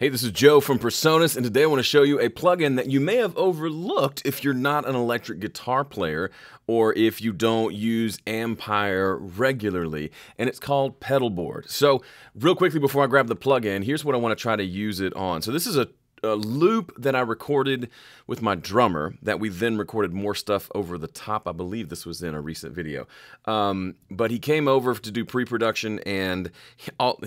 Hey, this is Joe from Personas, and today I want to show you a plugin that you may have overlooked if you're not an electric guitar player or if you don't use Ampire regularly, and it's called Pedalboard. So real quickly before I grab the plugin, here's what I want to try to use it on. So this is a loop that I recorded with my drummer that we then recorded more stuff over the top. I believe this was in a recent video. But he came over to do pre-production and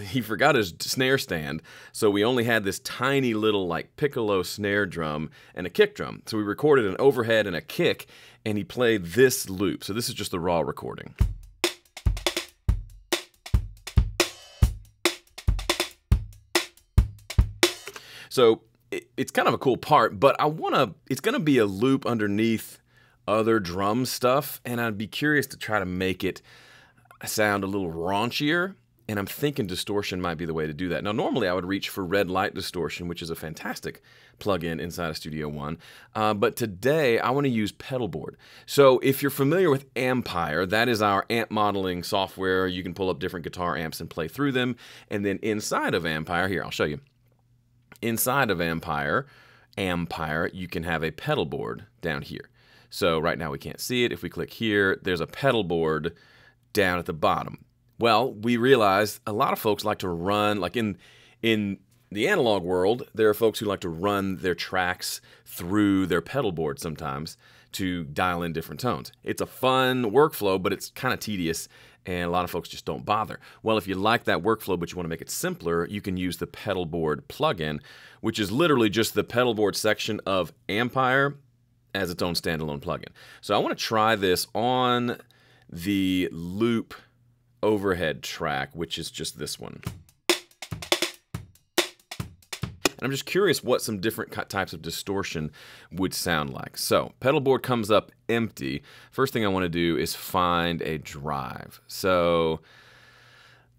he forgot his snare stand. So we only had this tiny little like piccolo snare drum and a kick drum. So we recorded an overhead and a kick and he played this loop. So this is just the raw recording. So it's kind of a cool part, but it's gonna be a loop underneath other drum stuff, and I'd be curious to try to make it sound a little raunchier, and I'm thinking distortion might be the way to do that. Now, normally I would reach for red light distortion, which is a fantastic plugin inside of Studio One, but today I wanna use Pedalboard. So if you're familiar with Ampire, that is our amp modeling software. You can pull up different guitar amps and play through them, and then inside of Ampire, here, I'll show you. Inside of Ampire, you can have a pedal board down here. So right now we can't see it. If we click here, there's a pedal board down at the bottom. Well, we realized a lot of folks like to run, like in the analog world, there are folks who like to run their tracks through their pedal board sometimes to dial in different tones. It's a fun workflow, but it's kind of tedious, and a lot of folks just don't bother. Well, if you like that workflow, but you want to make it simpler, you can use the Pedalboard plugin, which is literally just the Pedalboard section of Ampire as its own standalone plugin. So I want to try this on the loop overhead track, which is just this one. I'm just curious what some different types of distortion would sound like. So Pedalboard comes up empty. First thing I want to do is find a drive. So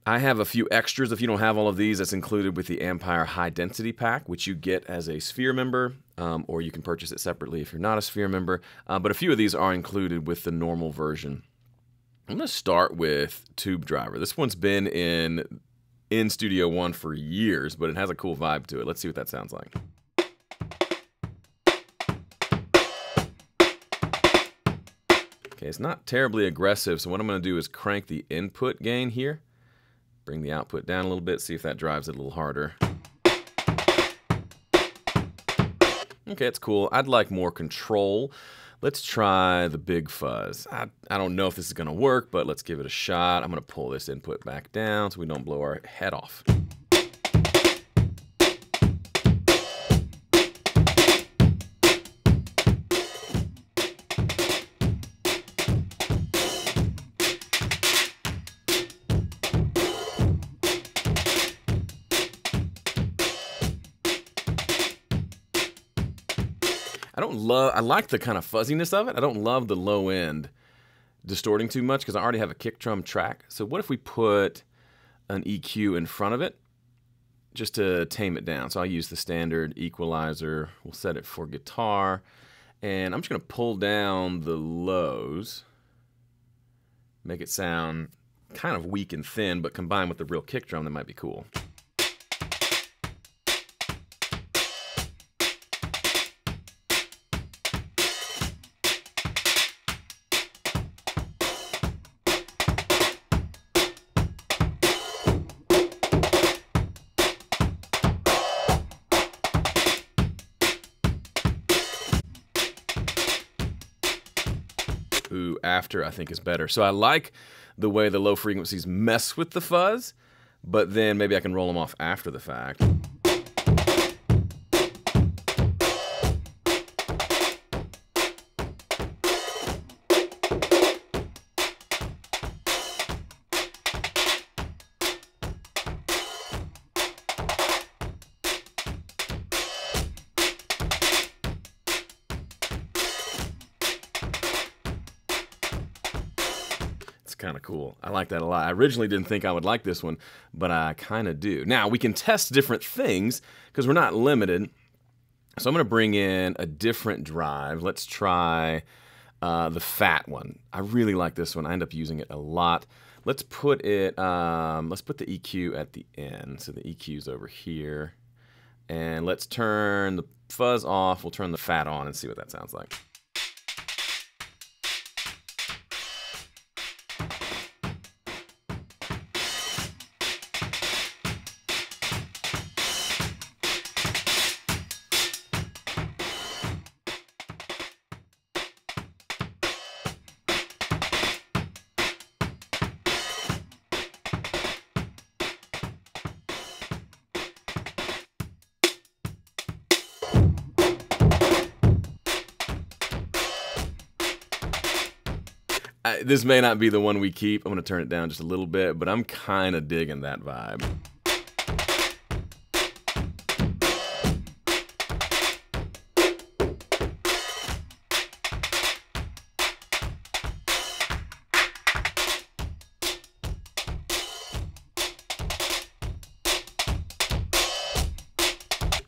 I have a few extras. If you don't have all of these, that's included with the Ampire High Density Pack, which you get as a Sphere member, or you can purchase it separately if you're not a Sphere member. But a few of these are included with the normal version. I'm going to start with Tube Driver. This one's been in Studio One for years, but it has a cool vibe to it. Let's see what that sounds like. Okay, it's not terribly aggressive, so what I'm going to do is crank the input gain here, bring the output down a little bit, see if that drives it a little harder. Okay, it's cool. I'd like more control. Let's try the big fuzz. I don't know if this is going to work, but let's give it a shot. I'm going to pull this input back down so we don't blow our head off. I like the kind of fuzziness of it. I don't love the low end distorting too much because I already have a kick drum track. So what if we put an EQ in front of it just to tame it down? So I'll use the standard equalizer. We'll set it for guitar. And I'm just going to pull down the lows, make it sound kind of weak and thin, but combined with the real kick drum, that might be cool. Ooh, after I think is better. So I like the way the low frequencies mess with the fuzz, but then maybe I can roll them off after the fact. Kind of cool. I like that a lot. I originally didn't think I would like this one, but I kind of do. Now, we can test different things because we're not limited. So I'm going to bring in a different drive. Let's try the fat one. I really like this one. I end up using it a lot. Let's put it, let's put the EQ at the end. So the EQ's over here. And let's turn the fuzz off. We'll turn the fat on and see what that sounds like. This may not be the one we keep. I'm going to turn it down just a little bit, but I'm kind of digging that vibe.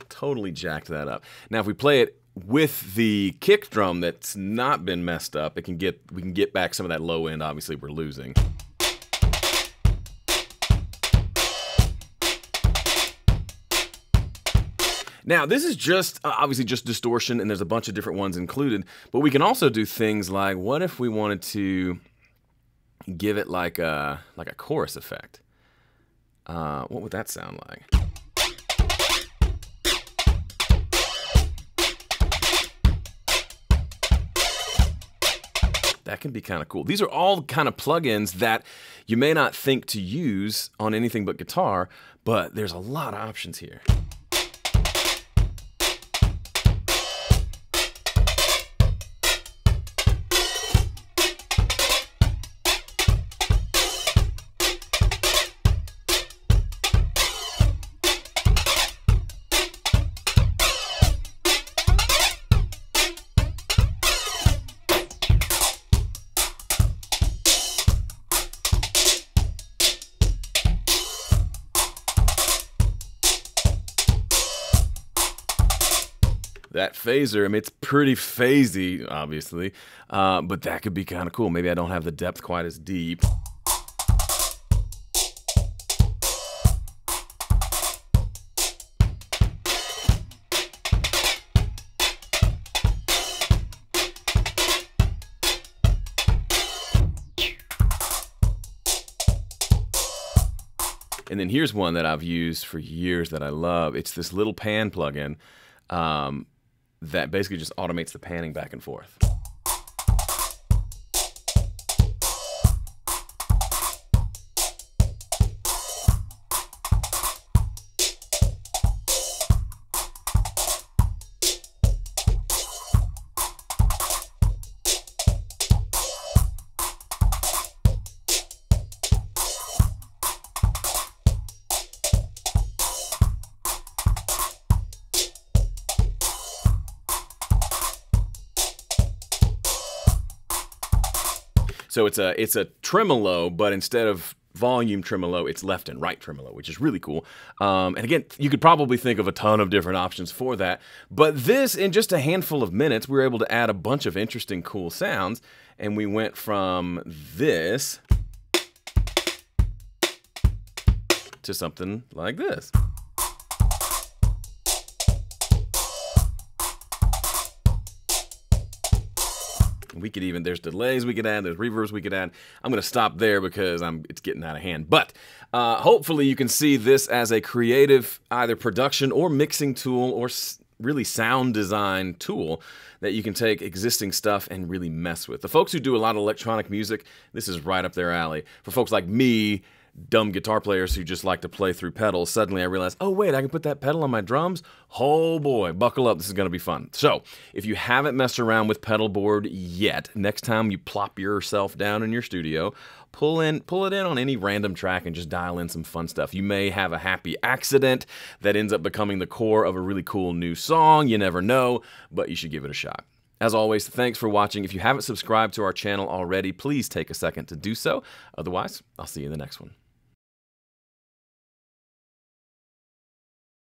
Totally jacked that up. Now, if we play it with the kick drum that's not been messed up, we can get back some of that low end. Obviously, we're losing. Now, this is just obviously just distortion, and there's a bunch of different ones included. But we can also do things like, what if we wanted to give it like a chorus effect? What would that sound like? That can be kind of cool. These are all kind of plugins that you may not think to use on anything but guitar, but there's a lot of options here. That phaser, I mean, it's pretty phasey, obviously, but that could be kind of cool. Maybe I don't have the depth quite as deep. And then here's one that I've used for years that I love. It's this little pan plugin that basically just automates the panning back and forth. So it's a tremolo, but instead of volume tremolo, it's left and right tremolo, which is really cool. And again, you could probably think of a ton of different options for that. But this, in just a handful of minutes, we were able to add a bunch of interesting, cool sounds. And we went from this to something like this. We could even, there's delays we could add, there's reverbs we could add. I'm going to stop there because it's getting out of hand. But hopefully you can see this as a creative either production or mixing tool or really sound design tool that you can take existing stuff and really mess with. The folks who do a lot of electronic music, this is right up their alley. For folks like me, dumb guitar players who just like to play through pedals, suddenly I realized, oh wait, I can put that pedal on my drums? Oh boy, buckle up, this is gonna be fun. So, if you haven't messed around with Pedalboard yet, next time you plop yourself down in your studio, pull it in on any random track and just dial in some fun stuff. You may have a happy accident that ends up becoming the core of a really cool new song, you never know, but you should give it a shot. As always, thanks for watching. If you haven't subscribed to our channel already, please take a second to do so. Otherwise, I'll see you in the next one.